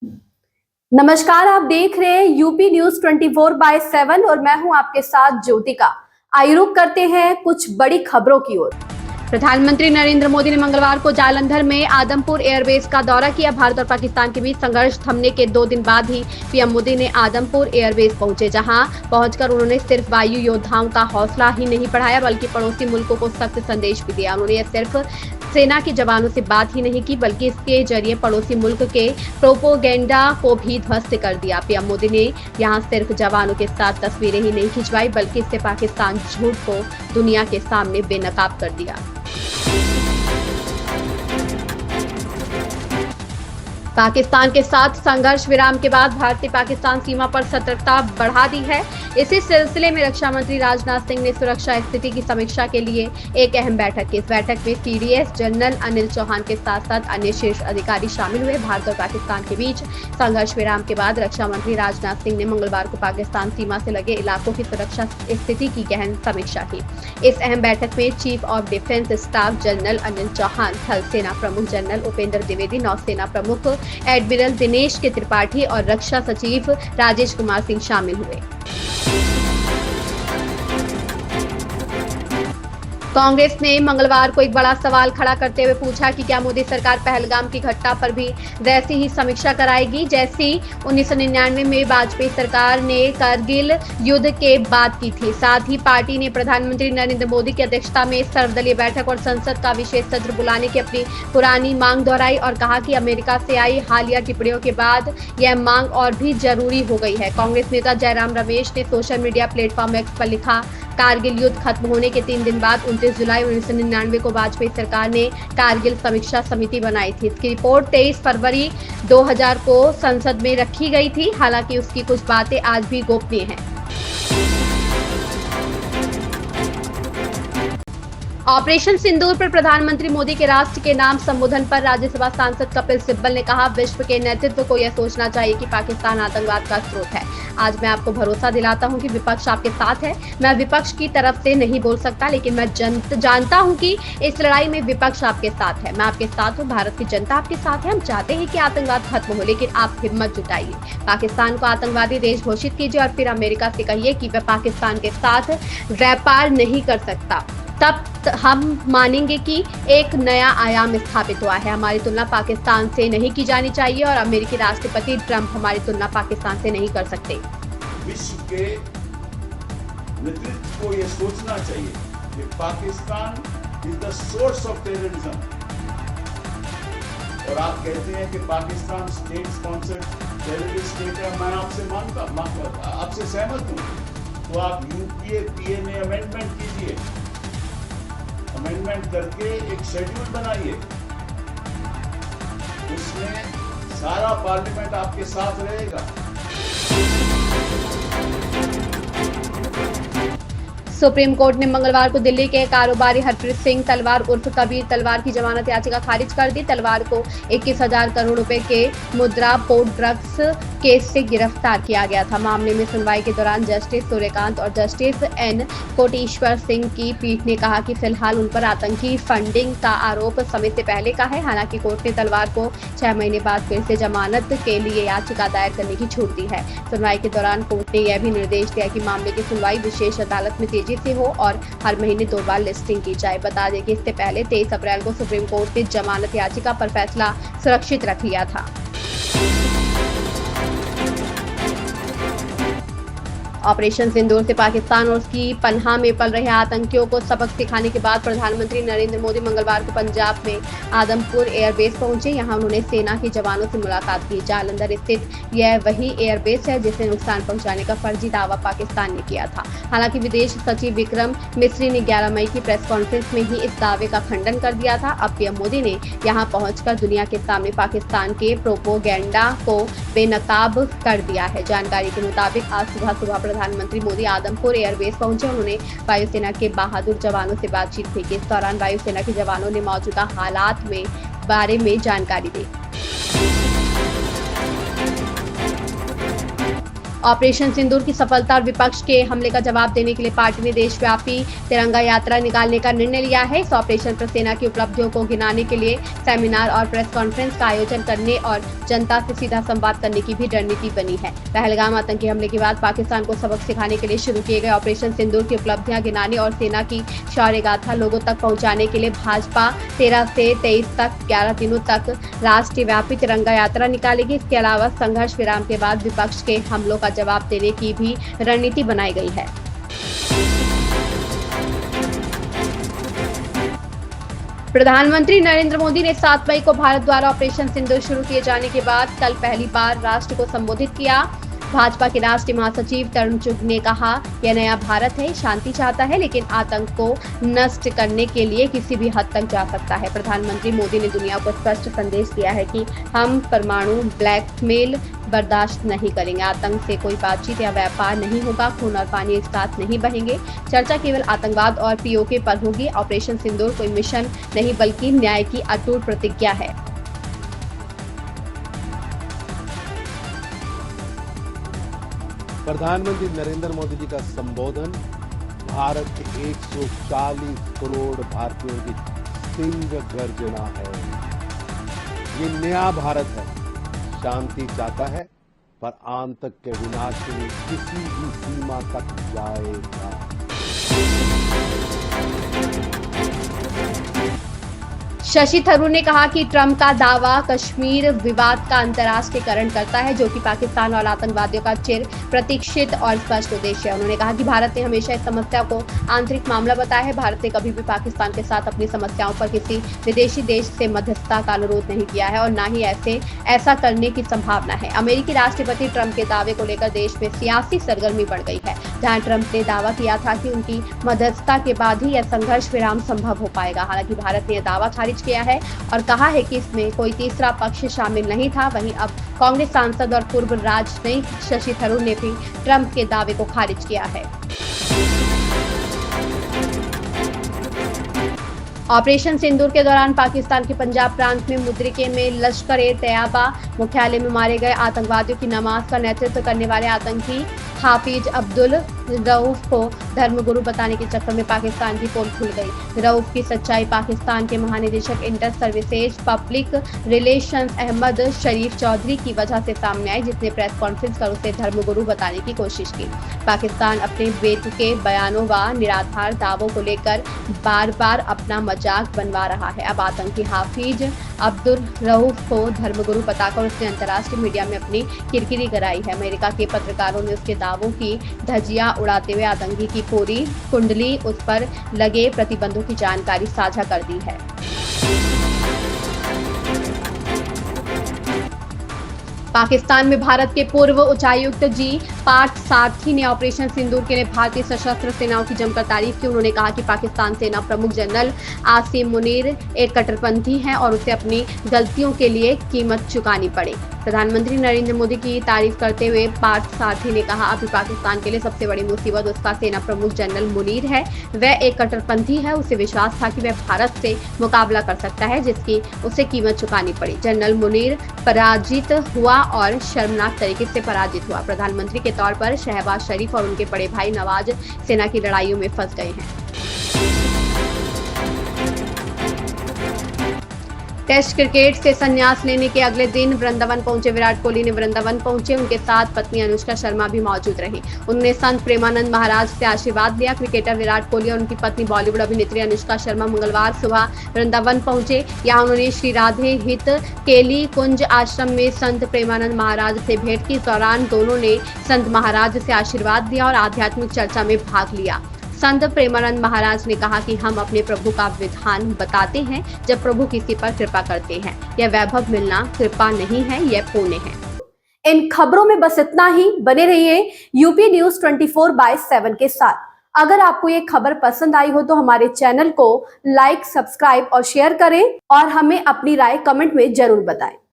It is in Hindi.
नमस्कार, आप देख रहे हैं यूपी न्यूज 24/7 और मैं हूं आपके साथ ज्योतिका। आइए रुक करते हैं कुछ बड़ी खबरों की ओर। प्रधानमंत्री नरेंद्र मोदी ने मंगलवार को जालंधर में आदमपुर एयरबेस का दौरा किया। भारत और पाकिस्तान के बीच संघर्ष थमने के 2 दिन बाद ही पीएम मोदी ने आदमपुर एयरबेस पहुंचे, जहां पहुंचकर उन्होंने सिर्फ वायु योद्धाओं का हौसला ही नहीं बढ़ाया बल्कि पड़ोसी मुल्कों को सख्त संदेश भी दिया। उन्होंने सिर्फ सेना के जवानों से बात ही नहीं की बल्कि इसके जरिए पड़ोसी मुल्क के प्रोपोगेंडा को भी ध्वस्त कर दिया। पीएम मोदी ने यहां सिर्फ जवानों के साथ तस्वीरें ही नहीं खिंचवाई बल्कि इससे पाकिस्तान झूठ को दुनिया के सामने बेनकाब कर दिया। पाकिस्तान के साथ संघर्ष विराम के बाद भारतीय पाकिस्तान सीमा पर सतर्कता बढ़ा दी है। इसी सिलसिले में रक्षा मंत्री राजनाथ सिंह ने सुरक्षा स्थिति की समीक्षा के लिए एक अहम बैठक की। इस बैठक में सीडीएस जनरल अनिल चौहान के साथ साथ अन्य शीर्ष अधिकारी शामिल हुए। भारत और पाकिस्तान के बीच संघर्ष विराम के बाद रक्षा मंत्री राजनाथ सिंह ने मंगलवार को पाकिस्तान सीमा से लगे इलाकों की सुरक्षा स्थिति की गहन समीक्षा की। इस अहम बैठक में chief of defence staff general Anil Chauhan, थल सेना प्रमुख जनरल उपेंद्र द्विवेदी, नौसेना प्रमुख एडमिरल दिनेश के त्रिपाठी और रक्षा सचिव राजेश कुमार सिंह शामिल हुए। कांग्रेस ने मंगलवार को एक बड़ा सवाल खड़ा करते हुए पूछा कि क्या मोदी सरकार पहलगाम की घटना पर भी वैसी ही समीक्षा कराएगी जैसी 1999 में वाजपेयी सरकार ने करगिल युद्ध के बाद की थी। साथ ही पार्टी ने प्रधानमंत्री नरेंद्र मोदी की अध्यक्षता में सर्वदलीय बैठक और संसद का विशेष सत्र बुलाने की अपनी पुरानी मांग दोहराई और कहा कि अमेरिका से आई हालिया टिप्पणियों के बाद यह मांग और भी जरूरी हो गई है। कांग्रेस नेता जयराम रमेश ने सोशल मीडिया प्लेटफॉर्म एक्स पर लिखा, कारगिल युद्ध खत्म होने के 3 दिन बाद 29 जुलाई 1999 को वाजपेयी सरकार ने कारगिल समीक्षा समिति बनाई थी। इसकी रिपोर्ट 23 फरवरी 2000 को संसद में रखी गई थी। हालांकि उसकी कुछ बातें आज भी गोपनीय हैं। ऑपरेशन सिंदूर पर प्रधानमंत्री मोदी के राष्ट्र के नाम संबोधन पर राज्यसभा सांसद कपिल सिब्बल ने कहा, विश्व के नेतृत्व को यह सोचना चाहिए कि पाकिस्तान आतंकवाद का स्रोत है। आज मैं आपको भरोसा दिलाता हूं कि विपक्ष आपके साथ है। मैं विपक्ष की तरफ से नहीं बोल सकता, लेकिन मैं जानता हूं कि इस लड़ाई में विपक्ष आपके साथ है। मैं आपके साथ हूं, भारत की जनता आपके साथ है। हम चाहते हैं कि आतंकवाद खत्म हो, लेकिन आप हिम्मत जुटाइए, पाकिस्तान को आतंकवादी देश घोषित कीजिए और फिर अमेरिका से कहिए कि वह पाकिस्तान के साथ व्यापार नहीं कर सकता। तब हम मानेंगे कि एक नया आयाम स्थापित हुआ है। हमारी तुलना पाकिस्तान से नहीं की जानी चाहिए और अमेरिकी राष्ट्रपति ट्रंप हमारी तुलना पाकिस्तान से नहीं कर सकते। विश्व के नेतृत्व को यह सोचना चाहिए कि Pakistan is the source of terrorism. और आप कहते हैं कि Pakistan state sponsored terrorist state है। मैं आपसे सहमत हूं। तो आप यूपीए पीएनए अमेंडमेंट कीजिए, अमेंडमेंट करके एक शेड्यूल बनाइए, उसमें सारा पार्लियामेंट आपके साथ रहेगा। सुप्रीम कोर्ट ने मंगलवार को दिल्ली के कारोबारी हरप्रीत सिंह तलवार उर्फ कबीर तलवार की जमानत याचिका खारिज कर दी। तलवार को 21,000 करोड़ रुपए के मुद्रा पोर्ट ड्रग्स केस से गिरफ्तार किया गया था। मामले में सुनवाई के दौरान जस्टिस सूर्यकांत और जस्टिस एन कोटेश्वर सिंह की पीठ ने कहा कि फिलहाल उन पर आतंकी फंडिंग का आरोप समय से पहले का है। हालांकि कोर्ट ने तलवार को 6 महीने बाद फिर से जमानत के लिए याचिका दायर करने की छूट दी है। सुनवाई के दौरान कोर्ट ने यह भी निर्देश दिया कि मामले की सुनवाई विशेष अदालत में तेजी से हो और हर महीने 2 बार लिस्टिंग की जाए। बता दें कि इससे पहले 23 अप्रैल को सुप्रीम कोर्ट ने जमानत याचिका पर फैसला सुरक्षित रख लिया था। ऑपरेशन सिंदूर से पाकिस्तान और उसकी पनाह में पल रहे आतंकियों को सबक सिखाने के बाद प्रधानमंत्री नरेंद्र मोदी मंगलवार को पंजाब में आदमपुर एयरबेस पहुंचे। यहां उन्होंने सेना के जवानों से मुलाकात की। जालंधर स्थित यह वही एयरबेस है जिसे नुकसान पहुंचाने का फर्जी दावा पाकिस्तान ने किया था। हालांकि विदेश सचिव विक्रम मिस्री ने 11 मई की प्रेस कॉन्फ्रेंस में ही इस दावे का खंडन कर दिया था। अब पीएम मोदी ने यहां पहुंचकर दुनिया के सामने पाकिस्तान के प्रोपोगेंडा को बेनकाब कर दिया है। जानकारी के मुताबिक आज सुबह प्रधानमंत्री मोदी आदमपुर एयरबेस पहुंचे। उन्होंने वायुसेना के बहादुर जवानों से बातचीत की। इस दौरान वायुसेना के जवानों ने मौजूदा हालात में बारे में जानकारी दी। ऑपरेशन सिंदूर की सफलता और विपक्ष के हमले का जवाब देने के लिए पार्टी ने देशव्यापी तिरंगा यात्रा निकालने का निर्णय लिया है। इस ऑपरेशन पर सेना की उपलब्धियों को गिनाने के लिए सेमिनार और प्रेस कॉन्फ्रेंस का आयोजन करने और जनता से सीधा संवाद करने की भी रणनीति बनी है। पहलगाम आतंकी हमले के बाद पाकिस्तान को सबक सिखाने के लिए शुरू किए गए ऑपरेशन सिंदूर की उपलब्धियां गिनाने और सेना की शौर्य गाथा लोगों तक पहुंचाने के लिए भाजपा 13 से 23 तक 11 दिनों तक राष्ट्रीय व्यापी तिरंगा यात्रा निकालेगी। इसके अलावा संघर्ष विराम के बाद विपक्ष के हमलों का जवाब देने की भी रणनीति बनाई गई है। प्रधानमंत्री नरेंद्र मोदी ने 7 मई को भारत द्वारा ऑपरेशन सिंदूर शुरू किए जाने के बाद कल पहली बार राष्ट्र को संबोधित किया। भाजपा के राष्ट्रीय महासचिव तरुण चुग ने कहा, यह नया भारत है, शांति चाहता है लेकिन आतंक को नष्ट करने के लिए किसी भी हद तक जा सकता है। प्रधानमंत्री मोदी ने दुनिया को स्पष्ट संदेश दिया है कि हम परमाणु ब्लैकमेल बर्दाश्त नहीं करेंगे। आतंक से कोई बातचीत या व्यापार नहीं होगा। खून और पानी एक साथ नहीं बहेंगे। चर्चा केवल आतंकवाद और पीओके पर होगी। ऑपरेशन सिंदूर कोई मिशन नहीं बल्कि न्याय की अटूट प्रतिज्ञा है। प्रधानमंत्री नरेंद्र मोदी जी का संबोधन भारत के 140 करोड़ भारतीयों की सिंह गर्जना है। ये नया भारत है, शांति चाहता है पर आतंक के विनाश के लिए किसी भी सीमा तक जाएगा। शशि थरूर ने कहा कि ट्रंप का दावा कश्मीर विवाद का अंतर्राष्ट्रीयकरण करता है, जो कि पाकिस्तान और आतंकवादियों का चिर प्रतीक्षित और स्पष्ट उद्देश्य है। उन्होंने कहा कि भारत ने हमेशा इस समस्या को आंतरिक मामला बताया है। भारत ने कभी भी पाकिस्तान के साथ अपनी समस्याओं पर किसी विदेशी देश से मध्यस्थता का अनुरोध नहीं किया है और न ही ऐसा करने की संभावना है। अमेरिकी राष्ट्रपति ट्रंप के दावे को लेकर देश में सियासी सरगर्मी बढ़ गई है, जहां ट्रंप ने दावा किया था कि उनकी मध्यस्थता के बाद ही यह संघर्ष विराम संभव हो पाएगा। हालांकि भारत ने यह दावा खारिज किया है और कहा है कि इसमें कोई तीसरा पक्ष शामिल नहीं था। वहीं अब कांग्रेस सांसद और पूर्व राजनयिक शशि थरूर ने भी ट्रंप के दावे को खारिज किया है। ऑपरेशन सिंदूर के दौरान पाकिस्तान के पंजाब प्रांत में मुद्रिके में लश्कर-ए-तैयबा मुख्यालय में मारे गए आतंकवादियों की नमाज का नेतृत्व करने वाले आतंकी हाफिज अब्दुल रऊफ को धर्मगुरु बताने के चक्कर में पाकिस्तान की पोल खुल गई। रऊफ की सच्चाई पाकिस्तान के महानिदेशक inter services public relations Ahmed Sharif Chaudhry की वजह से सामने आई, जिसने प्रेस कॉन्फ्रेंस कर उसे धर्मगुरु बताने की कोशिश की। पाकिस्तान अपने बेतुके बयानों व निराधार दावों को लेकर बार बार अपना मजाक बनवा रहा है। अब आतंकी हाफिज अब्दुल रऊफ को धर्मगुरु बताकर उसने अंतर्राष्ट्रीय मीडिया में अपनी किरकिरी कराई है। अमेरिका के पत्रकारों ने उसके दावों की धज्जियां उड़ाते हुए आतंकी की पूरी कुंडली, उस पर लगे प्रतिबंधों की जानकारी साझा कर दी है। पाकिस्तान में भारत के पूर्व उच्चायुक्त जी पार्थ सारथी ने ऑपरेशन सिंदूर के लिए भारतीय सशस्त्र सेनाओं की जमकर तारीफ की। उन्होंने कहा कि पाकिस्तान सेना प्रमुख जनरल आसिम मुनीर एक कट्टरपंथी हैं और उसे अपनी गलतियों के लिए कीमत चुकानी पड़े। प्रधानमंत्री नरेंद्र मोदी की तारीफ करते हुए पार्थ सारथी ने कहा, अभी पाकिस्तान के लिए सबसे बड़ी मुसीबत उसका सेना प्रमुख जनरल मुनीर है। वह एक कट्टरपंथी है। उसे विश्वास था कि वह भारत से मुकाबला कर सकता है, जिसकी उसे कीमत चुकानी पड़ी। जनरल मुनीर पराजित हुआ और शर्मनाक तरीके से पराजित हुआ। प्रधानमंत्री के तौर पर शहबाज शरीफ और उनके बड़े भाई नवाज सेना की लड़ाइयों में फंस गए हैं। टेस्ट क्रिकेट से संन्यास लेने के अगले दिन वृंदावन पहुंचे विराट कोहली ने वृंदावन पहुंचे। उनके साथ पत्नी अनुष्का शर्मा भी मौजूद रही। उन्होंने संत प्रेमानंद महाराज से आशीर्वाद लिया। क्रिकेटर विराट कोहली और उनकी पत्नी बॉलीवुड अभिनेत्री अनुष्का शर्मा मंगलवार सुबह वृंदावन पहुंचे। यहां उन्होंने श्री राधे हित केली कुंज आश्रम में संत प्रेमानंद महाराज से भेंट की। इस दौरान दोनों ने संत महाराज से आशीर्वाद लिया और आध्यात्मिक चर्चा में भाग लिया। संत प्रेमानंद महाराज ने कहा कि हम अपने प्रभु का विधान बताते हैं जब प्रभु किसी पर कृपा करते हैं। यह वैभव मिलना कृपा नहीं है, यह पुण्य है। इन खबरों में बस इतना ही। बने रहिए यूपी न्यूज 24/7 के साथ। अगर आपको ये खबर पसंद आई हो तो हमारे चैनल को लाइक, सब्सक्राइब और शेयर करें और हमें अपनी राय कमेंट में जरूर बताएं।